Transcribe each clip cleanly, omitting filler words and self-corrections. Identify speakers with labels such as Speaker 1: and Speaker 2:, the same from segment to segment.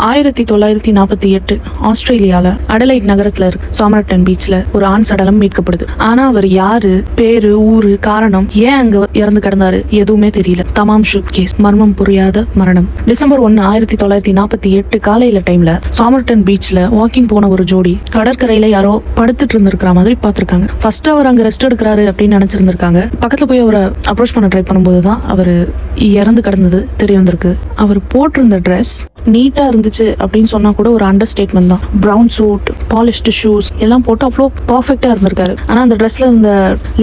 Speaker 1: 1948 ஆஸ்திரேலியால அடலைட் நகரத்துல இருக்கு சாமர்டன் பீச்ல ஒரு ஆண் சடலம் மீட்கப்படுது. ஆனா அவர் யாரு, பேரு, ஊரு, காரணம், ஏன் அங்க இறந்து கிடந்தாரு எதுவுமே தெரியல. தமாம் ஷுட் கேஸ், மர்மம் புரியாத மரணம். டிசம்பர் 1, 1948 காலையில டைம்ல சாமர்டன் பீச்ல வாக்கிங் போன ஒரு ஜோடி கடற்கரையில யாரோ படுத்துட்டு இருந்திருக்கிற மாதிரி பாத்திருக்காங்க. ஃபர்ஸ்ட் அவர் அங்க ரெஸ்ட் எடுக்கிறாரு அப்படின்னு நினைச்சிருந்திருக்காங்க. பக்கத்துல போய் அவரை அப்ரோச் பண்ண ட்ரை பண்ணும்போதுதான் அவரு இறந்து கிடந்தது தெரிய வந்திருக்கு. அவர் போட்டிருந்த ட்ரெஸ் நீட்டா இருந்துச்சு அப்படின்னு சொன்னா கூட ஒரு அண்டர் ஸ்டேட்மெண்ட் தான். பிரவுன் சூட், பாலிஷ்டு ஷூஸ் எல்லாம் போட்டு அவ்வளோ பர்ஃபெக்டா இருந்திருக்காரு. ஆனா அந்த ட்ரெஸ்ல இருந்த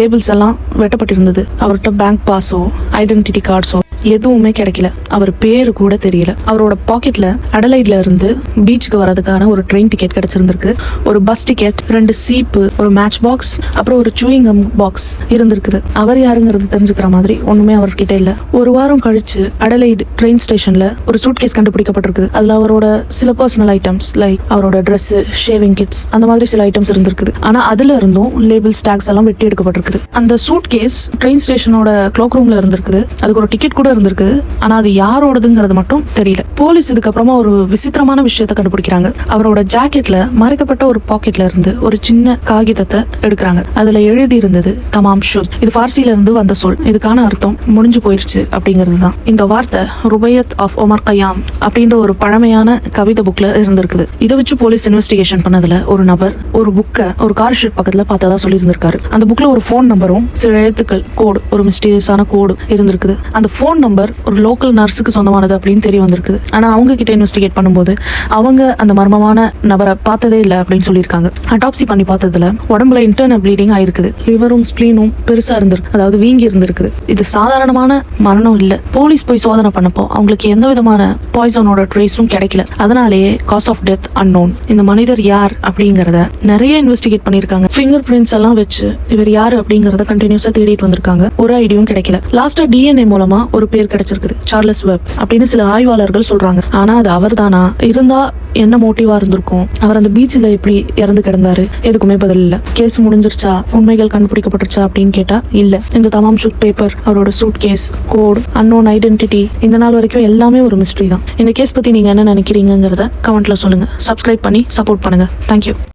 Speaker 1: லேபிள்ஸ் எல்லாம் வெட்டப்பட்டிருந்தது. அவர்கிட்ட பேங்க் பாஸோ ஐடென்டிட்டி கார்ட்ஸோ எதுவுமே கிடைக்கல. அவர் பேரு கூட தெரியல. அவரோட பாக்கெட்ல அடலைட்ல இருந்து பீச்சுக்கு வரதுக்கான ஒரு ட்ரெயின் டிக்கெட் கிடைச்சிருந்திருக்கு. ஒரு பஸ் டிக்கெட், 2 சீப்பு, ஒரு மேட்ச் பாக்ஸ், அப்புறம் ஒரு சூயிங் கம் பாக்ஸ் இருந்திருக்குது. அவர் யாருங்கிறது தெரிஞ்சுக்கிற மாதிரி ஒண்ணுமே அவர்கிட்ட இல்ல. ஒரு வாரம் கழிச்சு அடலைட் ட்ரெயின் ஸ்டேஷன்ல ஒரு சூட் கேஸ் கண்டுபிடிக்கப்பட்டிருக்குது. அதுல அவரோட சில பர்சனல் ஐட்டம்ஸ் லைக் அவரோட ட்ரெஸ், ஷேவிங் கிட்ஸ், அந்த மாதிரி சில ஐட்டம்ஸ் இருந்திருக்குது. ஆனா அதுல இருந்தும் லேபிள்ஸ், டேக்ஸ் எல்லாம் வெட்டி எடுக்கப்பட்டிருக்குது. அந்த சூட் கேஸ் ட்ரெயின் ஸ்டேஷனோட க்ளாக் ரூம்ல இருந்திருக்குது. அதுக்கு ஒரு டிக்கெட் கூட இருந்திருக்கு. ஆனா அது யாரோடதுங்கிறது மட்டும் தெரியல. போலீஸ் இதுக்கு அப்புறமா ஒரு விசித்திரமான விஷயத்தை கண்டுபிடிக்கிறாங்க. அவரோட ஜாக்கெட்ல மறைக்கப்பட்ட ஒரு பாக்கெட்ல இருந்து ஒரு சின்ன காகிதத்தை எடுக்கிறாங்க. அதுல எழுதி இருந்தது தமாம் ஷுத். இது பார்சில இருந்து வந்த சொல். இதுக்கான அர்த்தம் முடிஞ்சு போயிருச்சு அப்படிங்கிறது தான். இந்த வார்த்தை ருபையத் ஆஃப் ஒமர் கயாம் அப்படின்ற ஒரு பழமையான கவிதை புக்ல இருந்திருக்குது. இதை வச்சு போலீஸ் இன்வெஸ்டிகேஷன் பண்ணதுல ஒரு நபர் ஒரு புக்கை ஒரு கார் ஷீட் பக்கத்துல பார்த்ததா சொல்லி இருந்திருக்காரு. அந்த புக்ல ஒரு போன் நம்பரும் சில எழுத்துக்கள், கோடு, ஒரு மிஸ்டீரியஸான கோடு இருந்திருக்குது. அந்த போன் நம்பர் ஒரு லோக்கல் நர்ஸுக்கு சொந்தமானது அப்படின்னு தெரிய வந்திருக்குது. ஆனா அவங்க கிட்ட இன்வெஸ்டிகேட் பண்ணும்போது அவங்க அந்த மர்மமான நபரை பார்த்ததே இல்லை அப்படின்னு சொல்லியிருக்காங்க. அட்டாப்சி பண்ணி பார்த்ததுல உடம்புல இன்டர்னல் ப்ளீடிங் ஆயிருக்குது. லிவரும் ஸ்பிளீனும் பெருசா இருந்திருக்கு, அதாவது வீங்கி இருந்திருக்குது. இது சாதாரணமான மரணம் இல்ல. போலீஸ் போய் சோதனை பண்ணப்போ அவங்களுக்கு எந்த விதமான பாய்சனோட ட்ரேஸும் கிடைக்கல. அதனாலேயே காஸ் ஆஃப் டெத் அன்னோன். இந்த மனிதர் யார் அப்படிங்கறத நிறைய இன்வெஸ்டிகேட் பண்ணிருக்காங்க. ஃபிங்கர் பிரிண்ட்ஸ் எல்லாம் வச்சு இவர் யாரு அப்படிங்கறத கண்டினியூஸா தேடிட்டு வந்திருக்காங்க. ஒரு ஐடியும் கிடைக்கல. லாஸ்டா டிஎன்ஏ மூலமா ஒரு பேர் கிடைச்சிருக்குது, சார்லஸ் வெப் அப்படின்னு சில ஆய்வாளர்கள் சொல்றாங்க. ஆனா அது அவர் தானா, இருந்தா என்ன மோட்டிவா இருந்திருக்கும், அவர் அந்த பீச்ல எப்படி இறந்து கிடந்தாரு, எதுக்குமே பதில் இல்ல. கேஸ் முடிஞ்சிருச்சா, உண்மைகள் கண்டுபிடிக்கப்பட்டுருச்சா அப்படின்னு கேட்டா இல்ல. இந்த தமாம் ஷுத் பேப்பர், அவரோட suitcase, coat, unknown identity, இந்த நாள் வரைக்கும் எல்லாமே ஒரு மிஸ்ட்ரி தான். இந்த கேஸ் பத்தி நீங்க என்ன நினைக்கிறீங்கிறத கமெண்ட்ல சொல்லுங்க. சப்ஸ்கிரைப் பண்ணி சப்போர்ட் பண்ணுங்க. தேங்க்யூ.